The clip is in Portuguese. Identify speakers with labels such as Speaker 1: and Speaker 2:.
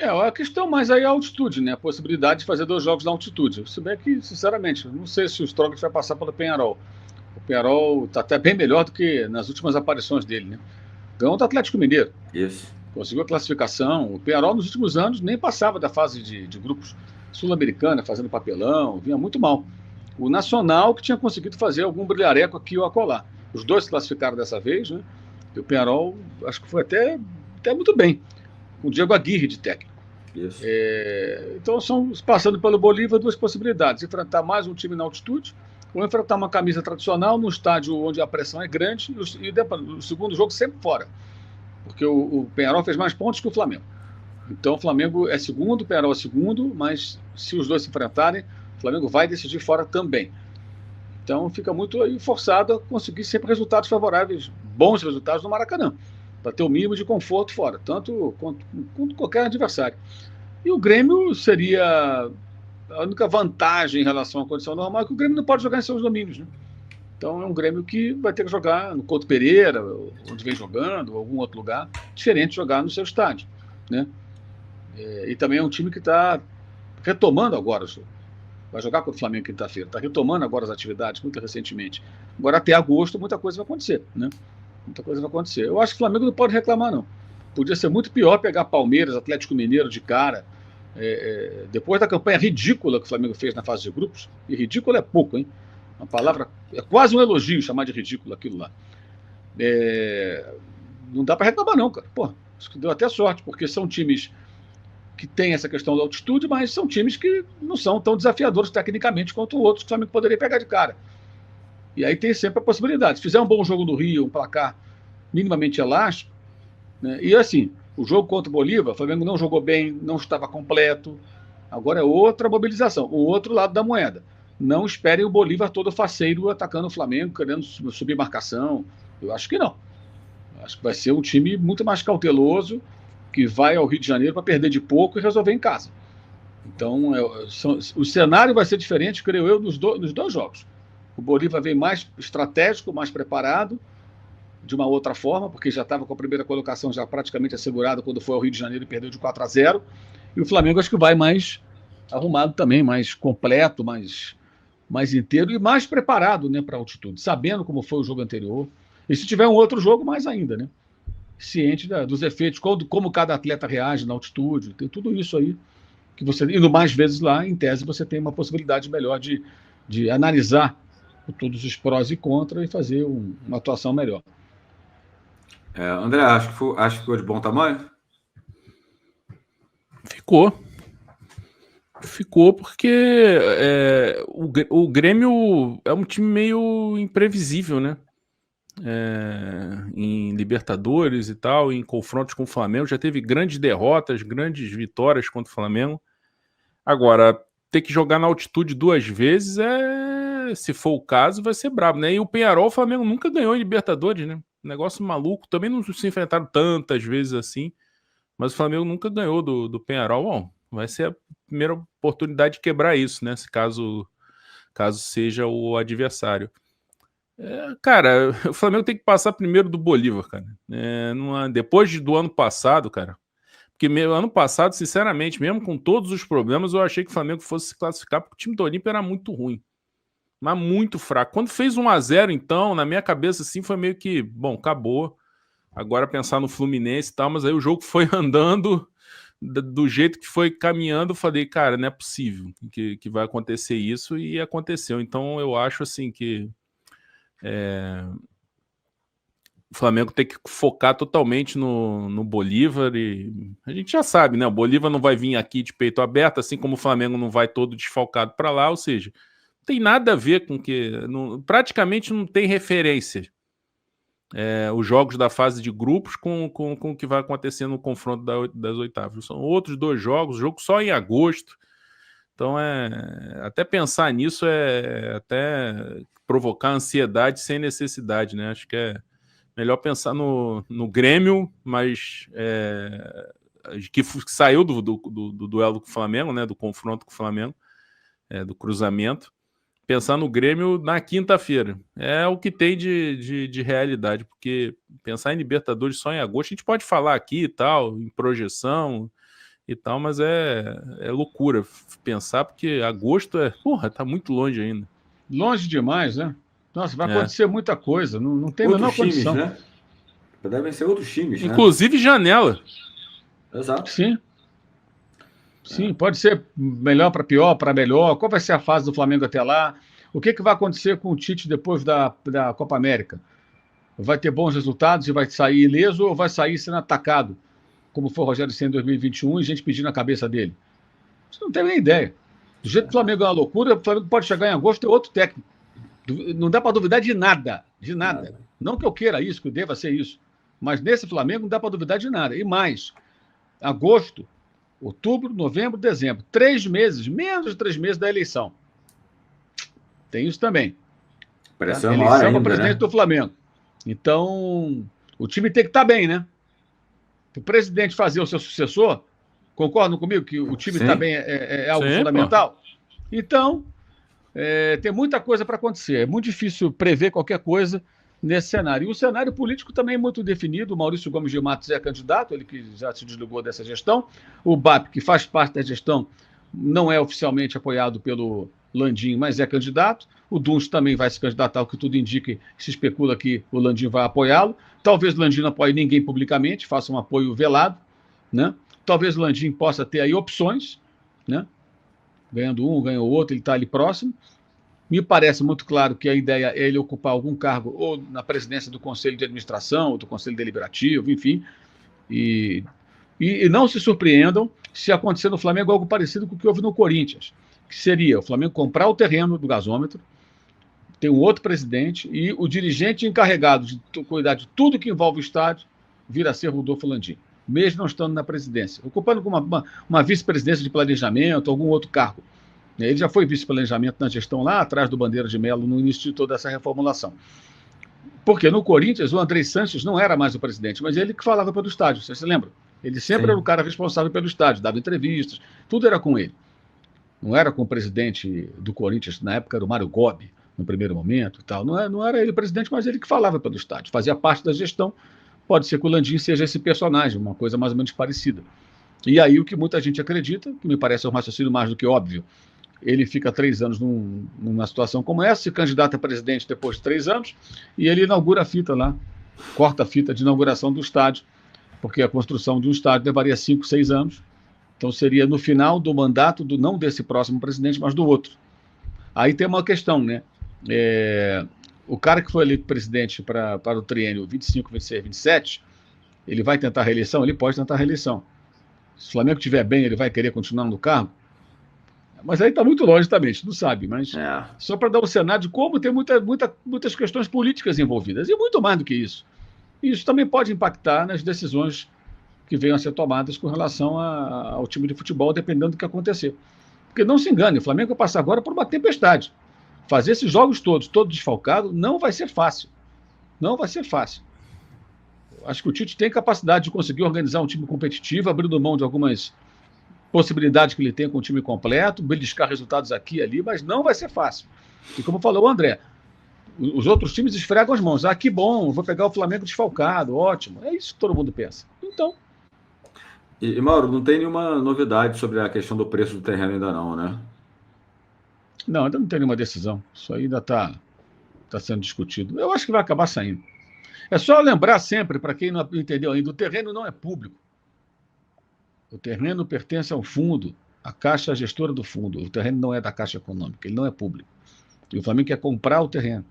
Speaker 1: A questão mais aí é a altitude, né? A possibilidade de fazer 2 jogos na altitude. Se bem que, sinceramente, não sei se o Strogoff vai passar pelo Penharol. O Penharol está até bem melhor do que nas últimas aparições dele, né? Ganhou do Atlético Mineiro,
Speaker 2: Isso.
Speaker 1: conseguiu a classificação. O Penharol, nos últimos anos, nem passava da fase de grupos sul-americana, fazendo papelão, vinha muito mal. O Nacional que tinha conseguido fazer algum brilhareco aqui ou acolá. Os dois se classificaram dessa vez, né? E o Penharol, acho que foi até muito bem, com o Diego Aguirre de técnico.
Speaker 2: Isso.
Speaker 1: Então, são, passando pelo Bolívar, 2 possibilidades: enfrentar mais um time na altitude, ou enfrentar uma camisa tradicional no estádio onde a pressão é grande, e o segundo jogo sempre fora, porque o Penharol fez mais pontos que o Flamengo. Então, o Flamengo é segundo, o Penharol é segundo, mas se os dois se enfrentarem, o Flamengo vai decidir fora também. Então, fica muito aí forçado a conseguir sempre resultados favoráveis, bons resultados no Maracanã, para ter o mínimo de conforto fora, tanto quanto qualquer adversário. E o Grêmio seria a única vantagem em relação à condição normal, é que o Grêmio não pode jogar em seus domínios, né? Então é um Grêmio que vai ter que jogar no Couto Pereira, onde vem jogando, ou algum outro lugar, diferente de jogar no seu estádio, né? E também é um time que está retomando agora o jogo. Vai jogar contra o Flamengo quinta-feira, está retomando agora as atividades muito recentemente. Agora, até agosto, muita coisa vai acontecer, né? Muita coisa vai acontecer. Eu acho que o Flamengo não pode reclamar, não. Podia ser muito pior pegar Palmeiras, Atlético Mineiro de cara. Depois da campanha ridícula que o Flamengo fez na fase de grupos, e ridículo é pouco, hein? Uma palavra, é quase um elogio chamar de ridículo aquilo lá. Não dá para reclamar, não, cara. Pô, acho que deu até sorte, porque são times que têm essa questão da altitude, mas são times que não são tão desafiadores tecnicamente quanto outros que o Flamengo poderia pegar de cara. E aí tem sempre a possibilidade. Se fizer um bom jogo no Rio, um placar minimamente elástico, né? E assim, o jogo contra o Bolívar, o Flamengo não jogou bem, não estava completo. Agora é outra mobilização, o outro lado da moeda. Não esperem o Bolívar todo faceiro atacando o Flamengo, querendo subir marcação. Eu acho que não. Acho que vai ser um time muito mais cauteloso, que vai ao Rio de Janeiro para perder de pouco e resolver em casa. Então, o cenário vai ser diferente, creio eu, nos dois jogos. O Bolívar vem mais estratégico, mais preparado, de uma outra forma, porque já estava com a primeira colocação já praticamente assegurada quando foi ao Rio de Janeiro e perdeu de 4-0. E o Flamengo acho que vai mais arrumado também, mais completo, mais inteiro e mais preparado, né, para a altitude, sabendo como foi o jogo anterior. E se tiver um outro jogo, mais ainda, né? Ciente dos efeitos, como cada atleta reage na altitude, tem tudo isso aí que você, indo mais vezes lá, em tese, você tem uma possibilidade melhor de analisar todos os prós e contras e fazer uma atuação melhor.
Speaker 2: André, acho que ficou de bom tamanho?
Speaker 3: Ficou porque o Grêmio é um time meio imprevisível, né? Em Libertadores e tal, em confrontos com o Flamengo, já teve grandes derrotas, grandes vitórias contra o Flamengo. Agora, ter que jogar na altitude 2 vezes, se for o caso, vai ser brabo, né? E o Penharol, o Flamengo nunca ganhou em Libertadores, né? Negócio maluco. Também não se enfrentaram tantas vezes assim, mas o Flamengo nunca ganhou do Penharol. Bom, vai ser a primeira oportunidade de quebrar isso, né? Se caso seja o adversário. Cara, o Flamengo tem que passar primeiro do Bolívar, cara. Depois do ano passado, cara. Porque ano passado, sinceramente, mesmo com todos os problemas, eu achei que o Flamengo fosse se classificar, porque o time do Olímpia era muito ruim. Mas muito fraco. Quando fez 1-0, então, na minha cabeça, assim, foi meio que, bom, acabou. Agora pensar no Fluminense e tal, mas aí o jogo foi andando do jeito que foi caminhando. Eu falei, cara, não é possível que vai acontecer isso, e aconteceu. Então eu acho assim que o Flamengo tem que focar totalmente no Bolívar, e a gente já sabe, né? O Bolívar não vai vir aqui de peito aberto, assim como o Flamengo não vai todo desfalcado para lá, ou seja, não tem nada a ver com que... praticamente não tem referência os jogos da fase de grupos com o que vai acontecer no confronto das oitavas. São outros 2 jogos, jogo só em agosto. Então, até pensar nisso até provocar ansiedade sem necessidade, né? Acho que é melhor pensar no Grêmio, mas que saiu do duelo com o Flamengo, né? Do confronto com o Flamengo, do cruzamento. Pensar no Grêmio na quinta-feira. É o que tem de realidade, porque pensar em Libertadores só em agosto, a gente pode falar aqui e tal, em projeção, e tal, mas é loucura pensar, porque agosto tá muito longe ainda.
Speaker 1: Longe demais, né? Nossa, vai
Speaker 3: É.
Speaker 1: acontecer muita coisa, não tem a menor condição.
Speaker 2: Né? Devem ser outros times,
Speaker 3: inclusive, né? Janela.
Speaker 2: Exato.
Speaker 1: Sim, pode ser melhor para pior, para melhor. Qual vai ser a fase do Flamengo até lá? O que vai acontecer com o Tite depois da Copa América? Vai ter bons resultados e vai sair ileso ou vai sair sendo atacado, como foi o Rogério Ceni em 2021 e gente pedindo a cabeça dele? Você não tem nem ideia. Do jeito que o Flamengo é uma loucura, o Flamengo pode chegar em agosto e ter outro técnico. Não dá para duvidar de nada, Não que eu queira isso, que eu deva ser isso, mas nesse Flamengo não dá para duvidar de nada. E mais, agosto, outubro, novembro, dezembro, 3 meses, menos de 3 meses da eleição. Tem isso também.
Speaker 2: Pressão
Speaker 1: eleição para presidente do Flamengo. Então, o time tem que estar bem, né? O presidente fazer o seu sucessor, concordam comigo que o time estar bem é algo fundamental? Pô. Então, tem muita coisa para acontecer. É muito difícil prever qualquer coisa nesse cenário. E o cenário político também é muito definido. O Maurício Gomes de Matos é candidato, ele que já se desligou dessa gestão. O BAP, que faz parte da gestão, não é oficialmente apoiado pelo Landim, mas é candidato. O Duns também vai se candidatar, o que tudo indica, se especula que o Landim vai apoiá-lo. Talvez o Landim não apoie ninguém publicamente, faça um apoio velado, né? Talvez o Landim possa ter aí opções, né? Ganhando um, ganhando o outro, ele está ali próximo. Me parece muito claro que a ideia é ele ocupar algum cargo ou na presidência do Conselho de Administração, ou do Conselho Deliberativo, enfim. E não se surpreendam se acontecer no Flamengo algo parecido com o que houve no Corinthians, que seria o Flamengo comprar o terreno do gasômetro, ter um outro presidente e o dirigente encarregado de cuidar de tudo que envolve o estádio vir a ser Rodolfo Landim, mesmo não estando na presidência, ocupando uma vice-presidência de planejamento, algum outro cargo. Ele já foi vice-planejamento na gestão lá atrás do Bandeira de Melo, no início de toda essa reformulação. Porque no Corinthians, o André Sanches não era mais o presidente, mas ele que falava pelo estádio, você se lembra? Ele sempre era o cara responsável pelo estádio, dava entrevistas, tudo era com ele. Não era com o presidente do Corinthians, na época era o Mário Gobi, no primeiro momento e tal. Não era ele o presidente, mas ele que falava pelo estádio, fazia parte da gestão. Pode ser que o Landim seja esse personagem, uma coisa mais ou menos parecida. E aí o que muita gente acredita, que me parece um raciocínio mais do que óbvio, ele fica 3 anos numa situação como essa, se candidata a presidente depois de 3 anos, e ele inaugura a fita lá, corta a fita de inauguração do estádio, porque a construção de um estádio levaria 5, 6 anos, então seria no final do mandato, não desse próximo presidente, mas do outro. Aí tem uma questão, né? O cara que foi eleito presidente para o triênio 25, 26, 27, ele vai tentar a reeleição? Ele pode tentar a reeleição. Se o Flamengo estiver bem, ele vai querer continuar no cargo? Mas aí está muito longe também, a gente não sabe. Mas só para dar um cenário de como tem muitas questões políticas envolvidas. E muito mais do que isso. E isso também pode impactar nas decisões que venham a ser tomadas com relação ao time de futebol, dependendo do que acontecer. Porque não se engane, o Flamengo vai passar agora por uma tempestade. Fazer esses jogos todos desfalcado, não vai ser fácil. Não vai ser fácil. Acho que o Tite tem capacidade de conseguir organizar um time competitivo, abrindo mão de algumas possibilidades que ele tem com o time completo, beliscar resultados aqui e ali, mas não vai ser fácil. E como falou o André, os outros times esfregam as mãos. Que bom, vou pegar o Flamengo desfalcado, ótimo. É isso que todo mundo pensa. Então...
Speaker 2: E Mauro, não tem nenhuma novidade sobre a questão do preço do terreno ainda não, né?
Speaker 1: Não, ainda não tem nenhuma decisão. Isso ainda está sendo discutido. Eu acho que vai acabar saindo. É só lembrar sempre, para quem não entendeu ainda, o terreno não é público. O terreno pertence ao fundo, a Caixa gestora do fundo. O terreno não é da Caixa Econômica, ele não é público. E o Flamengo quer comprar o terreno.